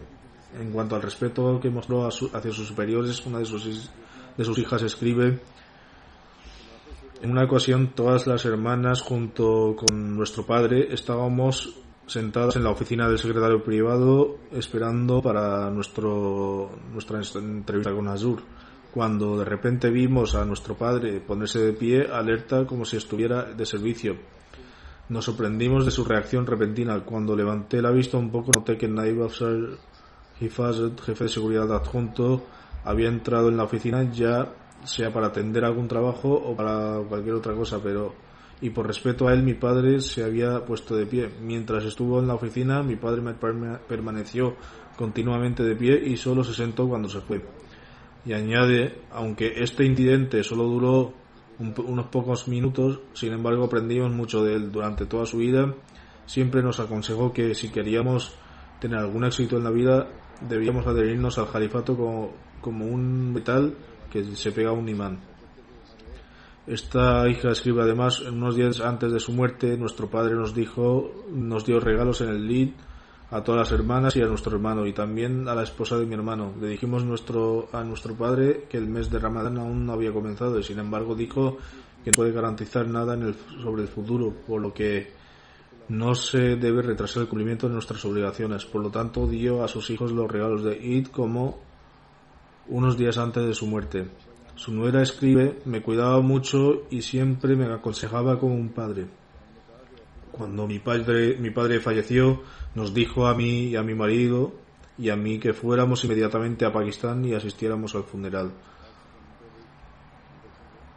mostró hacia sus superiores, una de sus hijas escribe: en una ocasión todas las hermanas junto con nuestro padre estábamos sentadas en la oficina del secretario privado esperando para nuestra entrevista con Azur, cuando de repente vimos a nuestro padre ponerse de pie, alerta como si estuviera de servicio. Nos sorprendimos de su reacción repentina. Cuando levanté la vista un poco, noté que Naib Afzal Hifazat, jefe de seguridad adjunto, había entrado en la oficina, ya sea para atender algún trabajo o para cualquier otra cosa, y por respeto a él mi padre se había puesto de pie. Mientras estuvo en la oficina, mi padre permaneció continuamente de pie y solo se sentó cuando se fue. Y añade, aunque este incidente solo duró unos pocos minutos, sin embargo aprendimos mucho de él. Durante toda su vida siempre nos aconsejó que si queríamos tener algún éxito en la vida debíamos adherirnos al califato como un metal que se pega a un imán. Esta hija escribe además, unos días antes de su muerte, nuestro padre nos dio regalos en el Eid a todas las hermanas y a nuestro hermano, y también a la esposa de mi hermano. Le dijimos a nuestro padre que el mes de Ramadán aún no había comenzado, y sin embargo dijo que no puede garantizar nada sobre el futuro, por lo que no se debe retrasar el cumplimiento de nuestras obligaciones. Por lo tanto, dio a sus hijos los regalos de Eid como unos días antes de su muerte. Su nuera escribe: me cuidaba mucho y siempre me aconsejaba como un padre. Cuando mi padre falleció, nos dijo a mí y a mi marido y a mí que fuéramos inmediatamente a Pakistán y asistiéramos al funeral.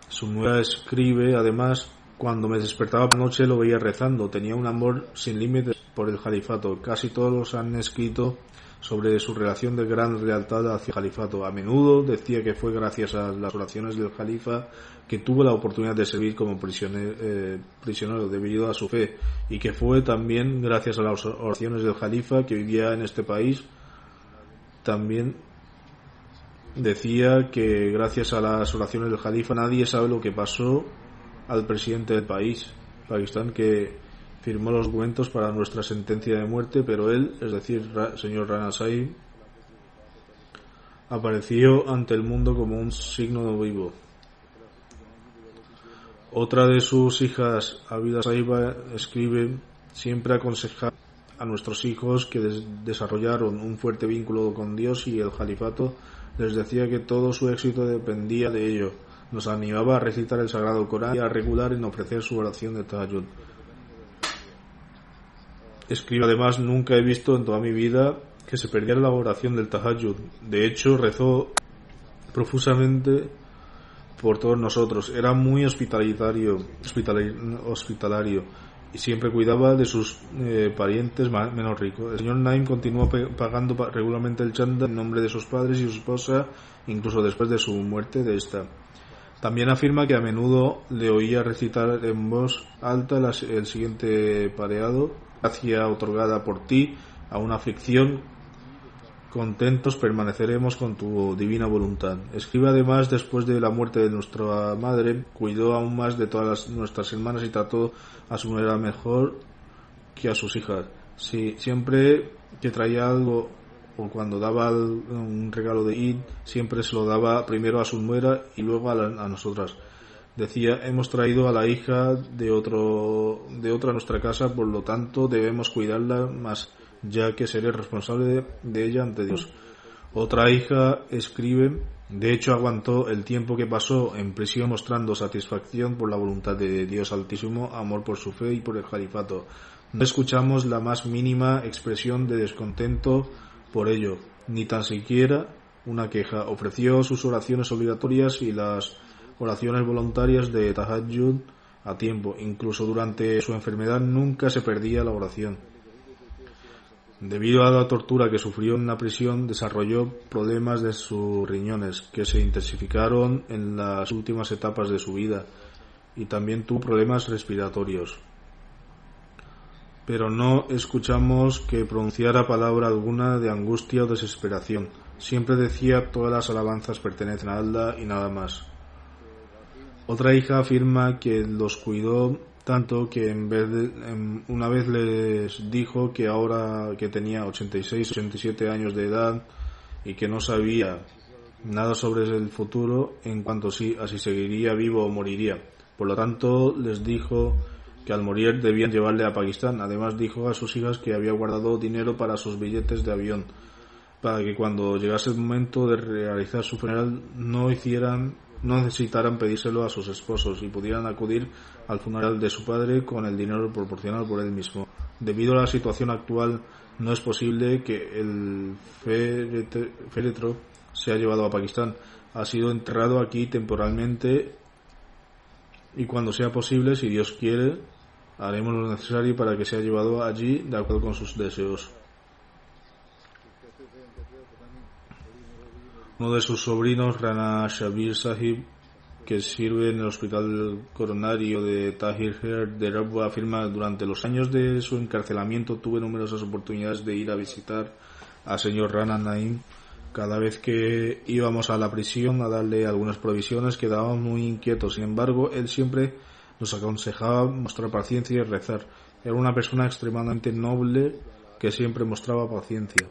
Su nuera escribe además: cuando me despertaba por la noche lo veía rezando, tenía un amor sin límites por el califato. Casi todos han escrito sobre su relación de gran lealtad hacia el califato. A menudo decía que fue gracias a las oraciones del califa que tuvo la oportunidad de servir como prisionero debido a su fe, y que fue también gracias a las oraciones del califa que vivía en este país. También decía que gracias a las oraciones del califa nadie sabe lo que pasó al presidente del país, Pakistán, que firmó los documentos para nuestra sentencia de muerte, pero él, es decir, señor Rana Sahib, apareció ante el mundo como un signo vivo. Otra de sus hijas, Abida Sahiba, escribe: siempre aconsejar a nuestros hijos que desarrollaron un fuerte vínculo con Dios y el califato. Les decía que todo su éxito dependía de ello. Nos animaba a recitar el Sagrado Corán y a regular en ofrecer su oración de Tahajjud. Escribe además: nunca he visto en toda mi vida que se perdiera la oración del Tahajjud. De hecho, rezó profusamente por todos nosotros. Era muy hospitalario y siempre cuidaba de sus parientes menos ricos. El señor Naim continuó pagando regularmente el chanda en nombre de sus padres y su esposa, incluso después de su muerte de esta. También afirma que a menudo le oía recitar en voz alta el siguiente pareado: gracia otorgada por ti a una aflicción, contentos permaneceremos con tu divina voluntad. Escribe además: después de la muerte de nuestra madre, cuidó aún más de todas nuestras hermanas y trató a su manera mejor que a sus hijas. Sí, siempre que traía algo o cuando daba un regalo de Eid, siempre se lo daba primero a su nuera y luego a nosotras. Decía, hemos traído a la hija de otra a nuestra casa, por lo tanto debemos cuidarla más, ya que seré responsable de ella ante Dios. Otra hija escribe, de hecho aguantó el tiempo que pasó en prisión mostrando satisfacción por la voluntad de Dios Altísimo, amor por su fe y por el califato. No escuchamos la más mínima expresión de descontento por ello, ni tan siquiera una queja. Ofreció sus oraciones obligatorias y las oraciones voluntarias de Tahajjud a tiempo. Incluso durante su enfermedad nunca se perdía la oración. Debido a la tortura que sufrió en la prisión, desarrolló problemas de sus riñones, que se intensificaron en las últimas etapas de su vida, y también tuvo problemas respiratorios. Pero no escuchamos que pronunciara palabra alguna de angustia o desesperación. Siempre decía, todas las alabanzas pertenecen a Allah y nada más. Otra hija afirma que los cuidó tanto que una vez les dijo que ahora que tenía 86-87 años de edad y que no sabía nada sobre el futuro en cuanto si seguiría vivo o moriría. Por lo tanto, les dijo que al morir debían llevarle a Pakistán. Además dijo a sus hijas que había guardado dinero para sus billetes de avión, para que cuando llegase el momento de realizar su funeral no necesitaran pedírselo a sus esposos y pudieran acudir al funeral de su padre con el dinero proporcionado por él mismo. Debido a la situación actual, no es posible que el féretro sea llevado a Pakistán. Ha sido enterrado aquí temporalmente y cuando sea posible, si Dios quiere, haremos lo necesario para que sea llevado allí de acuerdo con sus deseos. Uno de sus sobrinos, Rana Shabir Sahib, que sirve en el hospital coronario de Tahir Her de Rabwa, afirma, durante los años de su encarcelamiento tuve numerosas oportunidades de ir a visitar al señor Rana Naim. Cada vez que íbamos a la prisión a darle algunas provisiones quedábamos muy inquietos. Sin embargo, él siempre nos aconsejaba mostrar paciencia y rezar. Era una persona extremadamente noble que siempre mostraba paciencia.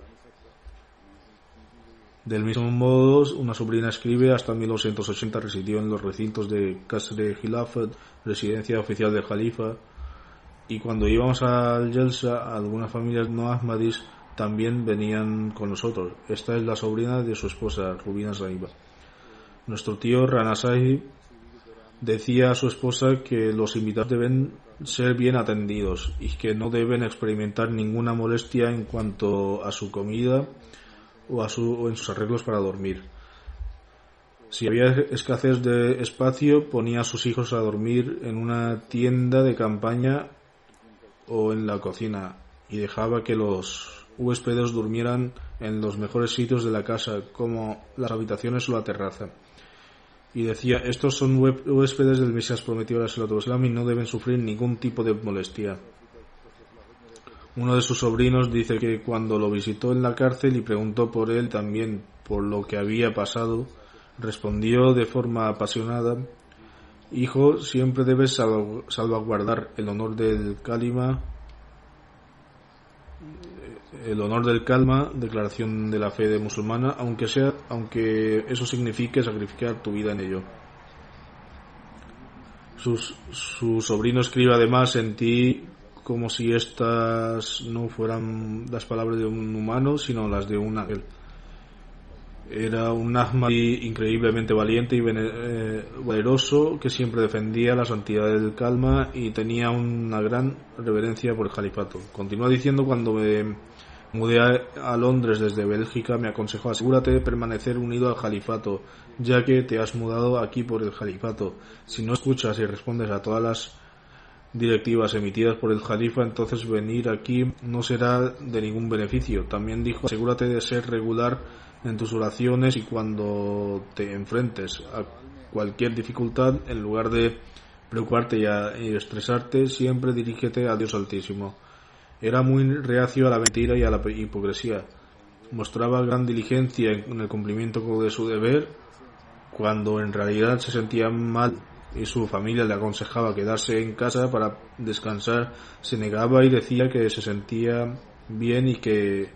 Del mismo modo, una sobrina escribe, hasta 1980 residió en los recintos de Qasr-e Khilafat, residencia oficial del Jalifa, y cuando íbamos al Jalsa, algunas familias no ahmadis también venían con nosotros. Esta es la sobrina de su esposa, Rubina Sahiba. Nuestro tío Rana Sahib decía a su esposa que los invitados deben ser bien atendidos y que no deben experimentar ninguna molestia en cuanto a su comida o en sus arreglos para dormir. Si había escasez de espacio, ponía a sus hijos a dormir en una tienda de campaña o en la cocina y dejaba que los huéspedes durmieran en los mejores sitios de la casa, como las habitaciones o la terraza. Y decía, estos son huéspedes del Mesías prometido a Salatu Wasalam y no deben sufrir ningún tipo de molestia. Uno de sus sobrinos dice que cuando lo visitó en la cárcel y preguntó por él también por lo que había pasado, respondió de forma apasionada, hijo, siempre debes salvaguardar el honor del kalma, declaración de la fe de musulmana, aunque eso signifique sacrificar tu vida en ello. Su sobrino escribe además, sentí como si estas no fueran las palabras de un humano, sino las de un ángel. Era un Ahmadi increíblemente valiente y valeroso que siempre defendía la santidad del calma y tenía una gran reverencia por el califato. Continúa diciendo, cuando me mudé a Londres desde Bélgica me aconsejó, asegúrate de permanecer unido al califato, ya que te has mudado aquí por el califato. Si no escuchas y respondes a todas las directivas emitidas por el Jalifa, entonces venir aquí no será de ningún beneficio. También dijo, asegúrate de ser regular en tus oraciones y cuando te enfrentes a cualquier dificultad, en lugar de preocuparte y estresarte, siempre dirígete a Dios Altísimo. Era muy reacio a la mentira y a la hipocresía. Mostraba gran diligencia en el cumplimiento de su deber, cuando en realidad se sentía mal y su familia le aconsejaba quedarse en casa para descansar, se negaba y decía que se sentía bien y que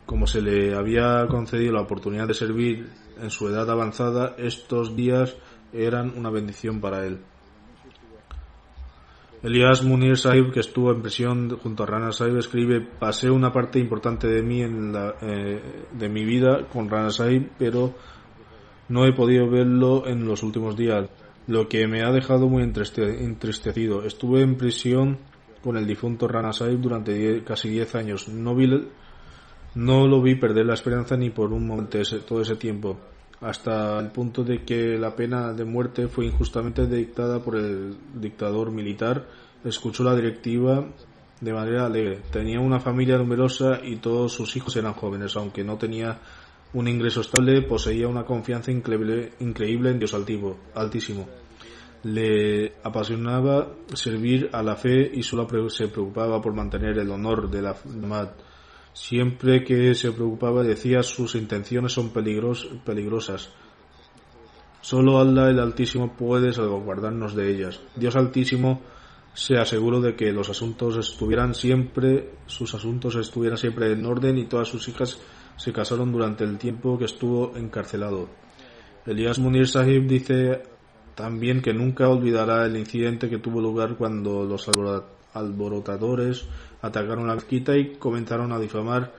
como se le había concedido la oportunidad de servir en su edad avanzada, estos días eran una bendición para él. Elias Munir Sahib, que estuvo en prisión junto a Rana Sahib, escribe: pasé una parte importante de mi vida con Rana Sahib, pero no he podido verlo en los últimos días, lo que me ha dejado muy entristecido. Estuve en prisión con el difunto Rana Sahib durante casi 10 años. No lo vi perder la esperanza ni por un momento todo ese tiempo, hasta el punto de que la pena de muerte fue injustamente dictada por el dictador militar. Escuchó la directiva de manera alegre. Tenía una familia numerosa y todos sus hijos eran jóvenes. Aunque no tenía un ingreso estable, poseía una confianza increíble en Dios altísimo. Le apasionaba servir a la fe y solo se preocupaba por mantener el honor de la Jamaat. Siempre que se preocupaba decía: sus intenciones son peligrosas. Solo Allah el Altísimo puede salvaguardarnos de ellas. Dios Altísimo se aseguró de que sus asuntos estuvieran siempre en orden, y todas sus hijas se casaron durante el tiempo que estuvo encarcelado. Elias Munir Sahib dice también que nunca olvidará el incidente que tuvo lugar cuando los alborotadores atacaron la mezquita y comenzaron a difamar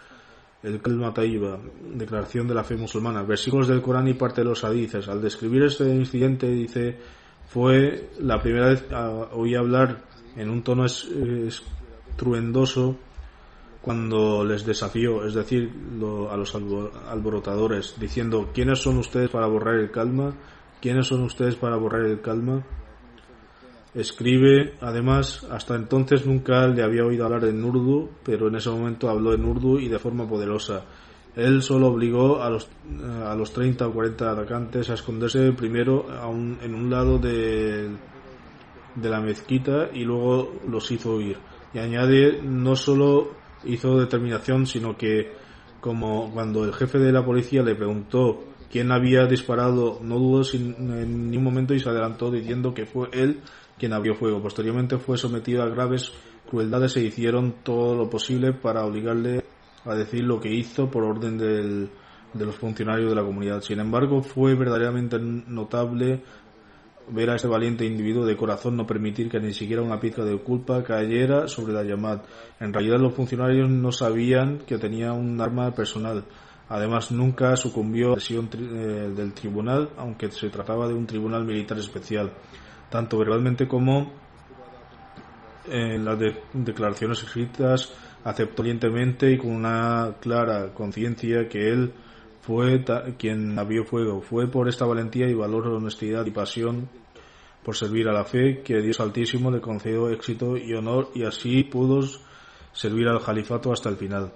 el Kalma Tayyiba, declaración de la fe musulmana, versículos del Corán y parte de los hadices. Al describir este incidente dice: fue la primera vez que oí hablar en un tono estruendoso cuando les desafió, es decir, a los alborotadores, diciendo: ¿quiénes son ustedes para borrar el Kalma? ¿Quiénes son ustedes para borrar el Kalma? Escribe, además, hasta entonces nunca le había oído hablar en urdu, pero en ese momento habló en urdu y de forma poderosa. Él solo obligó a los 30 o 40 atacantes a esconderse primero en un lado de la mezquita y luego los hizo huir. Y añade, no solo hizo determinación, sino que, como cuando el jefe de la policía le preguntó quién había disparado, no dudó en ningún momento y se adelantó diciendo que fue él quien abrió fuego. Posteriormente fue sometido a graves crueldades e hicieron todo lo posible para obligarle a decir lo que hizo por orden de los funcionarios de la comunidad. Sin embargo, fue verdaderamente notable ver a este valiente individuo de corazón no permitir que ni siquiera una pizca de culpa cayera sobre la Jamaat. En realidad, los funcionarios no sabían que tenía un arma personal. Además, nunca sucumbió a la presión del tribunal, aunque se trataba de un tribunal militar especial. Tanto verbalmente como en las declaraciones escritas, aceptó valientemente y con una clara conciencia que él fue quien abrió fuego. Fue por esta valentía y valor, honestidad y pasión por servir a la fe que Dios Altísimo le concedió éxito y honor, y así pudo servir al califato hasta el final.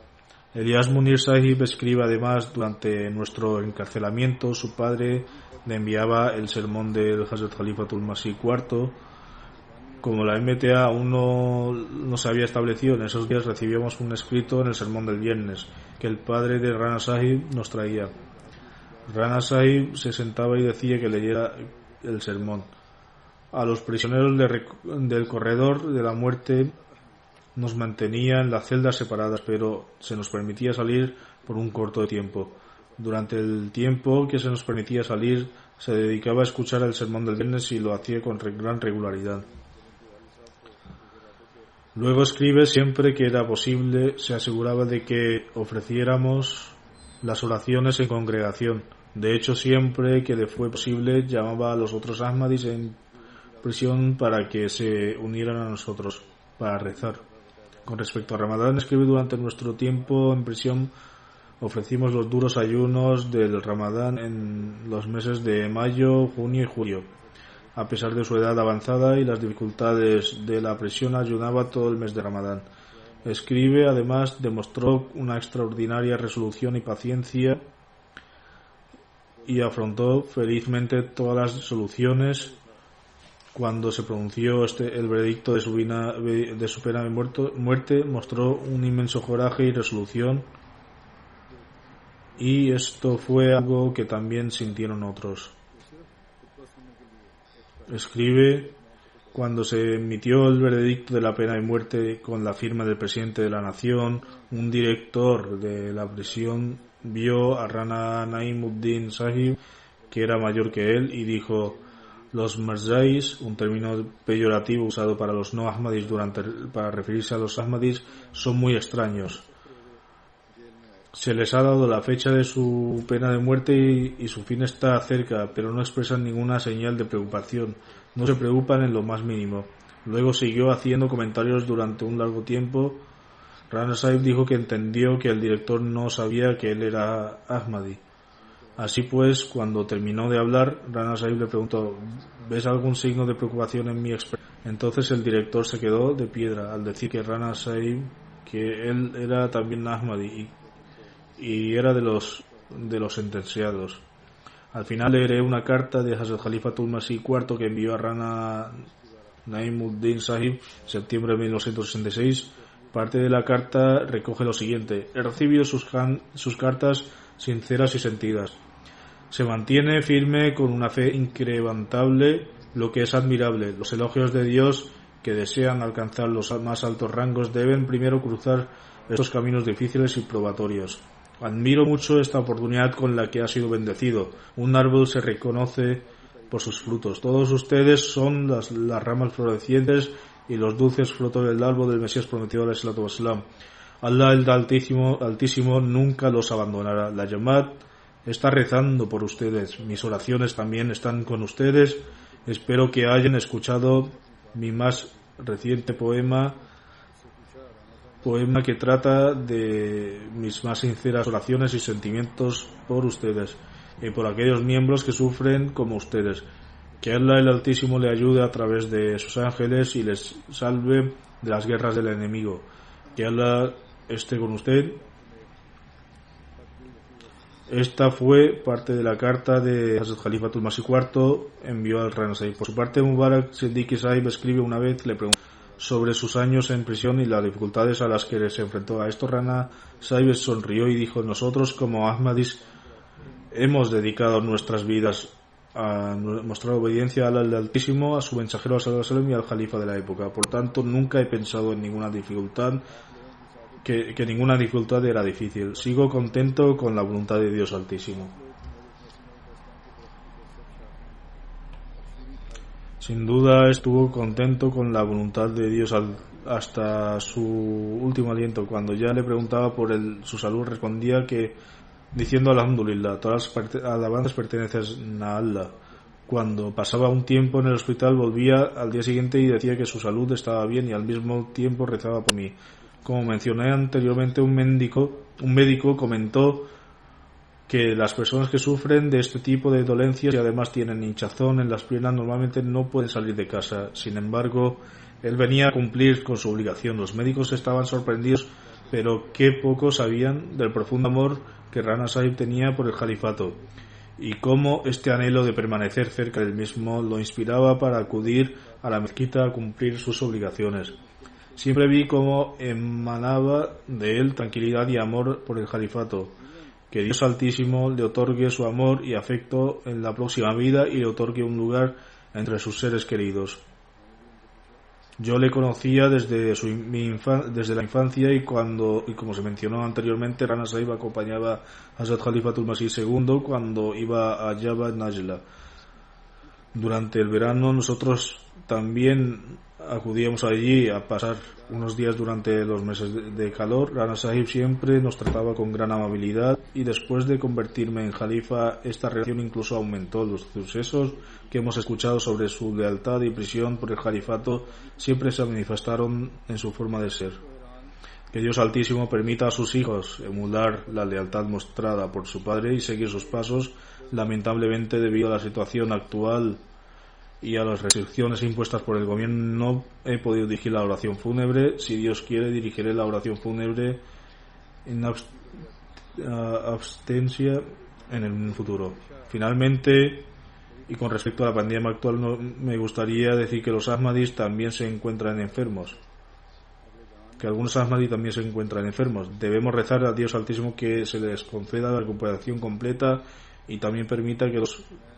Elias Munir Sahib escribe además: durante nuestro encarcelamiento su padre le enviaba el sermón del Hazrat Khalifatul Masih IV. Como la MTA aún no se había establecido, en esos días recibíamos un escrito en el sermón del viernes que el padre de Rana Sahib nos traía. Rana Sahib se sentaba y decía que leyera el sermón. A los prisioneros del corredor de la muerte nos mantenía en las celdas separadas, pero se nos permitía salir por un corto tiempo. Durante el tiempo que se nos permitía salir, se dedicaba a escuchar el sermón del viernes y lo hacía con gran regularidad. Luego escribe: siempre que era posible, se aseguraba de que ofreciéramos las oraciones en congregación. De hecho, siempre que le fue posible, llamaba a los otros Ahmadis en prisión para que se unieran a nosotros para rezar. Con respecto a Ramadán, escribe: durante nuestro tiempo en prisión ofrecimos los duros ayunos del Ramadán en los meses de mayo, junio y julio. A pesar de su edad avanzada y las dificultades de la prisión, ayunaba todo el mes de Ramadán. Escribe, además, demostró una extraordinaria resolución y paciencia y afrontó felizmente todas las soluciones. Cuando se pronunció el veredicto de su pena de muerte, mostró un inmenso coraje y resolución, y esto fue algo que también sintieron otros. Escribe: Cuando se emitió el veredicto de la pena de muerte con la firma del presidente de la nación, un director de la prisión vio a Rana Naimuddin Sahib, que era mayor que él, y dijo: los Mirzais, un término peyorativo usado para los no Ahmadis para referirse a los Ahmadis, son muy extraños. Se les ha dado la fecha de su pena de muerte y su fin está cerca, pero no expresan ninguna señal de preocupación, no se preocupan en lo más mínimo. Luego siguió haciendo comentarios durante un largo tiempo. Rana Sahib dijo que entendió que el director no sabía que él era Ahmadi. Así pues, cuando terminó de hablar, Rana Sahib le preguntó: ¿ves algún signo de preocupación en mi expresión? Entonces el director se quedó de piedra al decir que Rana Sahib, que él era también Ahmadi y era de los sentenciados. Al final leeré una carta de Hazrat Khalifatul Masih IV que envió a Rana Naimuddin Sahib en septiembre de 1966. Parte de la carta recoge lo siguiente: he recibido sus cartas sinceras y sentidas. Se mantiene firme con una fe inquebrantable, lo que es admirable. Los elogios de Dios que desean alcanzar los más altos rangos deben primero cruzar estos caminos difíciles y probatorios. Admiro mucho esta oportunidad con la que ha sido bendecido. Un árbol se reconoce por sus frutos. Todos ustedes son las ramas florecientes y los dulces frutos del árbol del Mesías prometido alayhi salatu wassalam. Allah el Altísimo nunca los abandonará. La Yamat está rezando por ustedes. Mis oraciones también están con ustedes. Espero que hayan escuchado mi más reciente poema que trata de mis más sinceras oraciones y sentimientos por ustedes y por aquellos miembros que sufren como ustedes. Que Allah el Altísimo le ayude a través de sus ángeles y les salve de las guerras del enemigo. Que Allah esté con usted. Esta fue parte de la carta de Hazrat Khalifatul Masih IV envió al Rana Sahib. Por su parte, Mubarak Siddiqui Sahib escribe una vez, le preguntó sobre sus años en prisión y las dificultades a las que se enfrentó. A esto Rana Sahib sonrió y dijo: nosotros como Ahmadis hemos dedicado nuestras vidas a mostrar obediencia al Altísimo, a su mensajero sallallahu alaihi wasallam y al Jalifa de la época. Por tanto, nunca he pensado en ninguna dificultad, que ninguna dificultad era difícil. Sigo contento con la voluntad de Dios Altísimo. Sin duda estuvo contento con la voluntad de Dios hasta su último aliento. Cuando ya le preguntaba por su salud, respondía que diciendo alhamdulillah, todas las alabanzas pertenecen a Allah. Cuando pasaba un tiempo en el hospital, volvía al día siguiente y decía que su salud estaba bien y al mismo tiempo rezaba por mí. Como mencioné anteriormente, un médico comentó que las personas que sufren de este tipo de dolencias y además tienen hinchazón en las piernas normalmente no pueden salir de casa. Sin embargo, él venía a cumplir con su obligación. Los médicos estaban sorprendidos, pero qué poco sabían del profundo amor que Rana Sahib tenía por el califato y cómo este anhelo de permanecer cerca del mismo lo inspiraba para acudir a la mezquita a cumplir sus obligaciones. Siempre vi cómo emanaba de él tranquilidad y amor por el califato. Que Dios Altísimo le otorgue su amor y afecto en la próxima vida y le otorgue un lugar entre sus seres queridos. Yo le conocía desde la infancia y como se mencionó anteriormente, Rana Sahib acompañaba a Hazrat Khalifatul Masih II cuando iba a Jabal Najla. Durante el verano nosotros también acudíamos allí a pasar unos días durante los meses de calor. Rana Sahib siempre nos trataba con gran amabilidad y después de convertirme en Jalifa esta relación incluso aumentó. Los sucesos que hemos escuchado sobre su lealtad y prisión por el Jalifato siempre se manifestaron en su forma de ser. Que Dios Altísimo permita a sus hijos emular la lealtad mostrada por su padre y seguir sus pasos. Lamentablemente, debido a la situación actual y a las restricciones impuestas por el gobierno, no he podido dirigir la oración fúnebre. Si Dios quiere, dirigiré la oración fúnebre en abstencia en el futuro. Finalmente, y con respecto a la pandemia actual, me gustaría decir que los Ahmadis también se encuentran enfermos. Que algunos Ahmadis también se encuentran enfermos. Debemos rezar a Dios Altísimo que se les conceda la recuperación completa y también permita que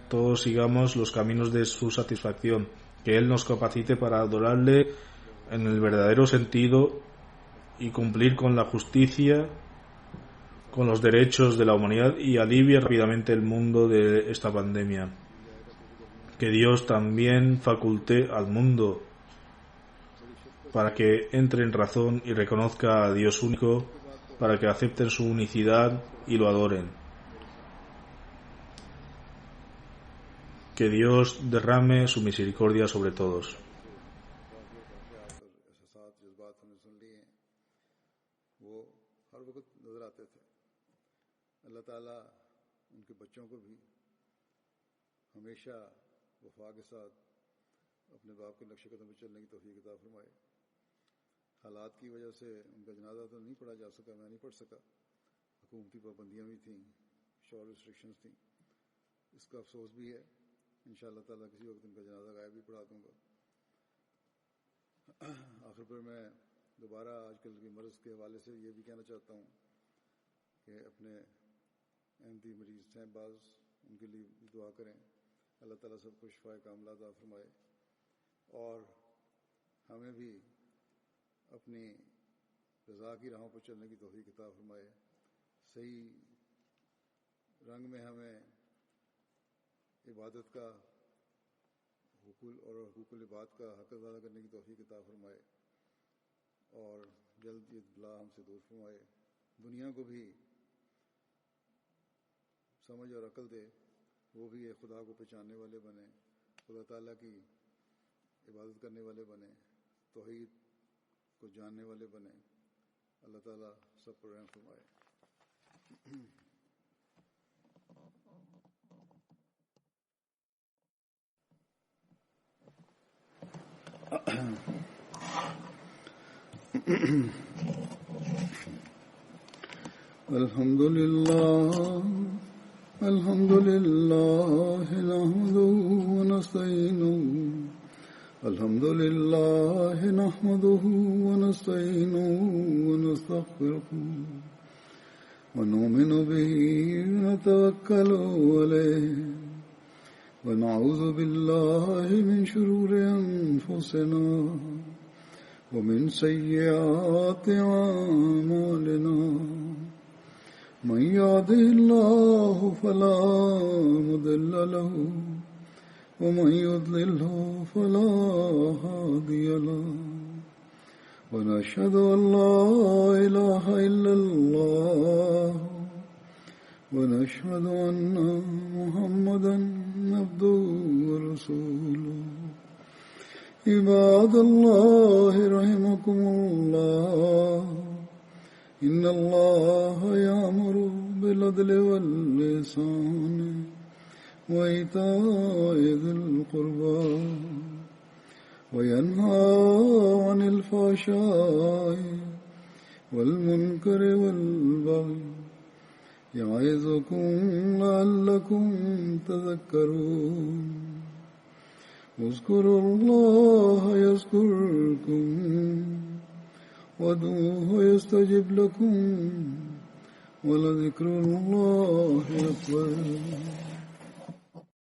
todos sigamos los caminos de su satisfacción. que Él nos capacite para adorarle en el verdadero sentido y cumplir con la justicia, con los derechos de la humanidad, y alivie rápidamente el mundo de esta pandemia. Que Dios también faculte al mundo para que entre en razón y reconozca a Dios único, para que acepten su unicidad y lo adoren. Que Dios derrame su misericordia sobre todos. हालात की वजह से उनका जनाजा तो नहीं पढ़ा जा सका, मैं नहीं पढ़ सका, हुकूमती पाबंदियां भी थीं, शॉर्ट रिस्ट्रिक्शंस थीं, इसका अफसोस भी है। इंशाअल्लाह ताला किसी वक्त उनका जनाजा गायब भी पढ़ा दूंगा। आखिर पर मैं दोबारा आजकल की मर्ज़ के हवाले से ये भी कहना चाहता हूँ कि अपने अहमदी मरीज़ हैं बाज़, उनके लिए भी दुआ करें, अल्लाह ताला सबको शिफ़ाए कामिला अता फरमाए और हमें भी अपनी रज़ा की राहों पर चलने की तौफीक अता फरमाए, सही रंग में हमें इबादत का हुकूकुल इबाद का हक़ अदा करने की तौफीक अता फरमाए और जल्द ये बला हमसे दूर फरमाए, दुनिया को भी समझ और अकल दे, वो भी ये खुदा को पहचानने वाले बने, खुदा ताला की इबादत करने वाले बने, तौहीद को जानने वाले बने। अल्लाह ताला सब पर रहम फरमाए। अल्हम्दुलिल्लाह नहमदुहु व नस्तईनुहु अल्हम्दुलिल्लाह नहमदुहु व नस्तईनुहु व नस्तगफिरुहु व नुमिनु बिही व नतवक्कलु अलैहि व नऊज़ु बिल्लाहि मिन शुरूरि अनफुसिना व मिन सय्यिआति अमालिना मन यहदिहिल्लाहु फला मुदिल्ल लहु वमन युद्लिल्हु फला हादिय लहु वनशहदु अन ला इलाहा इल्लल्लाह वनशहदु अन्ना मुहम्मदन अब्दुहु व रसूलुहु इबादल्लाहि रहिमकुमुल्लाह इन्नल्लाहा यामुरु बिल अदलि वल इहसानि وإيتاء ذي القربى وينهى عن الفحشاء والمنكر والبغي يعظكم لعلكم تذكرون اذكروا الله يذكركم وادعوه يستجب لكم ولذكر الله أكبر